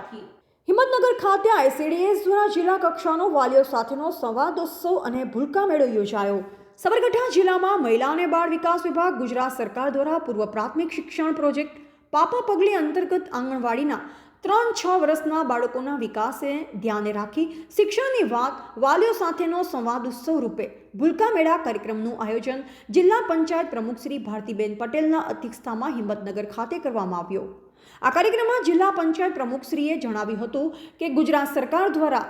રાખી। હિંમતનગર ખાતે ICDS દ્વારા જિલ્લા કક્ષાનો વાલીઓ સાથેનો સંવાદોત્સવ અને ભૂલકા મેળો યોજાયો। સાબરકાંઠા જિલ્લામાં મહિલા અને બાળ વિકાસ વિભાગ ગુજરાત સરકાર દ્વારા પૂર્વ પ્રાથમિક શિક્ષણ પ્રોજેક્ટ પાપા પગલી અંતર્ગત આંગણવાડીના 3-6 વર્ષના બાળકોના વિકાસને ધ્યાને રાખી શિક્ષણની વાત વાલીઓ સાથેનો સંવાદોત્સવ રૂપે ભૂલકા મેળા કાર્યક્રમનું આયોજન જિલ્લા પંચાયત પ્રમુખ શ્રી ભારતીબેન પટેલના અધ્યક્ષતામાં હિંમતનગર ખાતે કરવામાં આવ્યો। આ કાર્યક્રમમાં જિલ્લા પંચાયત પ્રમુખશ્રીએ જણાવ્યું હતું કે ગુજરાત સરકાર દ્વારા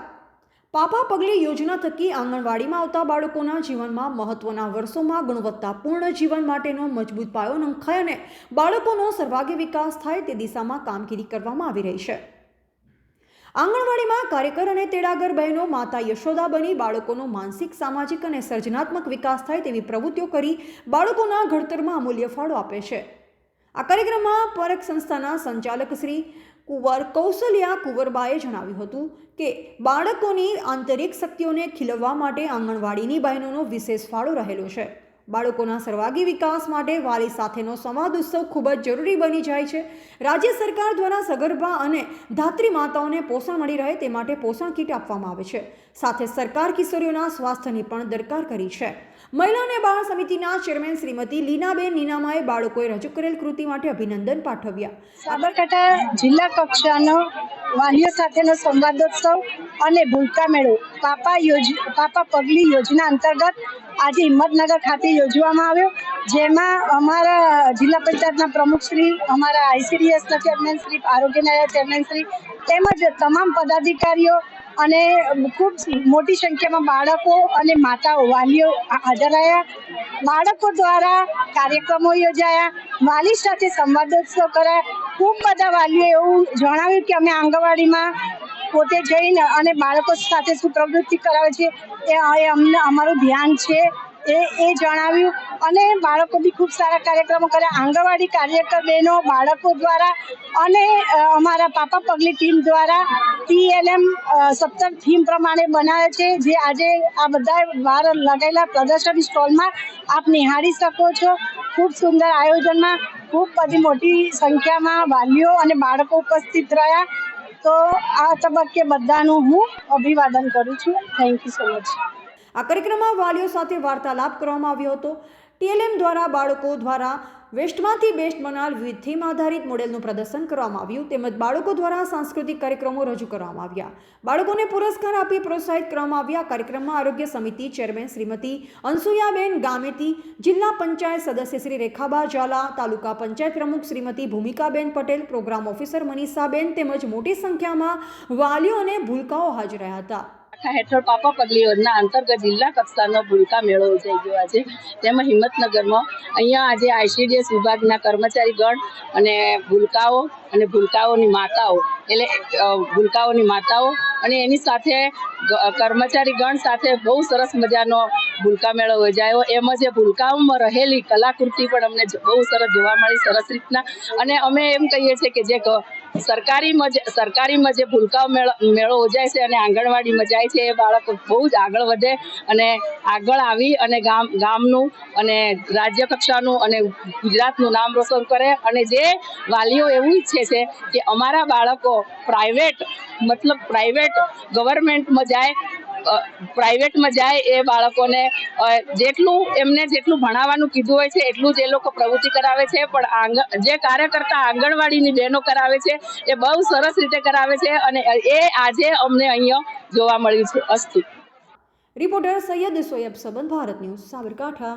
પાપા પગલી યોજના થકી આંગણવાડીમાં આવતા બાળકોના જીવનમાં મહત્વના વર્ષોમાં ગુણવત્તાપૂર્ણ જીવન માટેનો મજબૂત પાયો નંખાય અને બાળકોનો સર્વાંગી વિકાસ થાય તે દિશામાં કામગીરી કરવામાં આવી રહી છે। આંગણવાડીમાં કાર્યકર અને તેડાગર બહેનો માતા યશોદા બની બાળકોનો માનસિક, સામાજિક અને સર્જનાત્મક વિકાસ થાય તેવી પ્રવૃત્તિઓ કરી બાળકોના ઘડતરમાં અમૂલ્ય ફાળો આપે છે। આ કાર્યક્રમમાં પરખ સંસ્થાના સંચાલક શ્રી કુંવર કૌશલ્યા કુંવરબાએ જણાવ્યું હતું કે બાળકોની આંતરિક શક્તિઓને ખીલવવા માટે આંગણવાડીની બહેનોનો વિશેષ ફાળો રહેલો છે। બાળકોના સર્વાંગી વિકાસ માટે વાલી સાથેનો સંવાદ ઉત્સવ ખૂબ જ જરૂરી બની જાય છે। રાજ્ય સરકાર દ્વારા સગર્ભા અને ધાત્રી માતાઓને પોષણ મળી રહે તે માટે પોષણ કીટ આપવામાં આવે છે। સાથે સરકાર કિશોરીઓના સ્વાસ્થ્યની પણ દરકાર કરી છે। મહિલા અને બાળ સમિતિના ચેરમેન શ્રીમતી લીનાબેન નીનામાએ બાળકોએ રજૂ કરેલ કૃતિ માટે અભિનંદન પાઠવ્યા। સાબરકાંઠા જિલ્લા કક્ષાનો વાલીઓ સાથેનો સંવાદોત્સવ અને ભૂલકા મેળો પાપા પગલી યોજના અંતર્ગત આજે હિંમતનગર ખાતે યોજવામાં આવ્યો, જેમાં અમારા જિલ્લા પંચાયતના પ્રમુખશ્રી, અમારા ICDSના ચેરમેન શ્રી, આરોગ્યના ચેરમેન શ્રી તેમજ તમામ પદાધિકારીઓ અને ખૂબ મોટી સંખ્યામાં બાળકો અને માતાઓ વાલીઓ હાજર રહ્યા। બાળકો દ્વારા કાર્યક્રમો યોજાયા, વાલી સાથે સંવાદોત્સવ કરાયા। ખૂબ બધા વાલીઓ એવું જણાવ્યું કે અમે આંગણવાડીમાં પોતે જઈને અને બાળકો સાથે શું પ્રવૃત્તિ કરાવે છે એ અમને અમારું ધ્યાન છે એ જણાવ્યું અને બાળકો બી ખૂબ સારા કાર્યક્રમો કર્યા। આંગણવાડી કાર્યકર બહેનો બાળકો દ્વારા અને અમારા પાપા પગલી ટીમ દ્વારા TLM 17 થીમ પ્રમાણે બનાવે છે, જે આજે આ બધા બહાર લગાવેલા પ્રદર્શન સ્ટોલમાં આપ નિહાળી શકો છો। ખૂબ સુંદર આયોજનમાં ખૂબ બધી મોટી સંખ્યામાં વાલીઓ અને બાળકો ઉપસ્થિત રહ્યા। તો આ તબક્કે બધાનું હું અભિવાદન કરું છું। Thank you so much. આ કાર્યક્રમમાં વાલીઓ સાથે વાર્તાલાપ કરવામાં આવ્યો હતો। TLM દ્વારા બાળકો દ્વારા વેસ્ટમાંથી બેસ્ટ બનાર વિવિધ થીમ આધારિત મોડેલનું પ્રદર્શન કરવામાં આવ્યું તેમજ બાળકો દ્વારા સાંસ્કૃતિક કાર્યક્રમો રજૂ કરવામાં આવ્યા। બાળકોને પુરસ્કાર આપી પ્રોત્સાહિત કરવામાં આવ્યા। કાર્યક્રમમાં આરોગ્ય સમિતિ ચેરમેન શ્રીમતી અનસુયાબેન ગામેતી, જિલ્લા પંચાયત સદસ્ય શ્રી રેખાબા ઝાલા, તાલુકા પંચાયત પ્રમુખ શ્રીમતી ભૂમિકાબેન પટેલ, પ્રોગ્રામ ઓફિસર મનીષાબેન તેમજ મોટી સંખ્યામાં વાલીઓ અને ભૂલકાઓ હાજર રહ્યા હતા। હેઠળ પાપા પગલી યોજના અંતર્ગત જિલ્લા કક્ષાનો ભૂલકા મેળો યોજાઈ ગયો આજે, તેમાં હિંમતનગરમાં અહીંયા આજે ICDS વિભાગના કર્મચારીગણ અને ભૂલકાઓની માતાઓ અને એની સાથે કર્મચારીગણ સાથે બહુ સરસ મજાનો ભૂલકા મેળો યોજાયો। એમાં જે ભૂલકાઓમાં રહેલી કલાકૃતિ પણ અમને બહુ સરસ જોવા મળી, સરસ રીતના। અને અમે એમ કહીએ છીએ કે જે સરકારીમાં જે ભૂલકાઓ મેળો યોજાય છે અને આંગણવાડીમાં જાય છે એ બાળકો બહુ જ આગળ વધે અને આગળ આવી અને ગામનું અને રાજ્ય કક્ષાનું અને ગુજરાતનું નામ રોશન કરે। અને જે વાલીઓ એવું ઈચ્છે છે કે અમારા બાળકો પ્રાઇવેટ ગવર્મેન્ટમાં જાય એ બાળકોને જેટલું ભણાવવાનું કીધું હોય છે એટલું જ એ લોકો પ્રવૃત્તિ કરાવે છે, પણ જે કાર્યકર્તા આંગણવાડીની બહેનો કરાવે છે એ બહુ સરસ રીતે કરાવે છે અને એ આજે અમને અહીંયા જોવા મળ્યું છે। અસ્તુ। Reporter Saiyad Soyab Saban, Bharat news, Sabarkantha.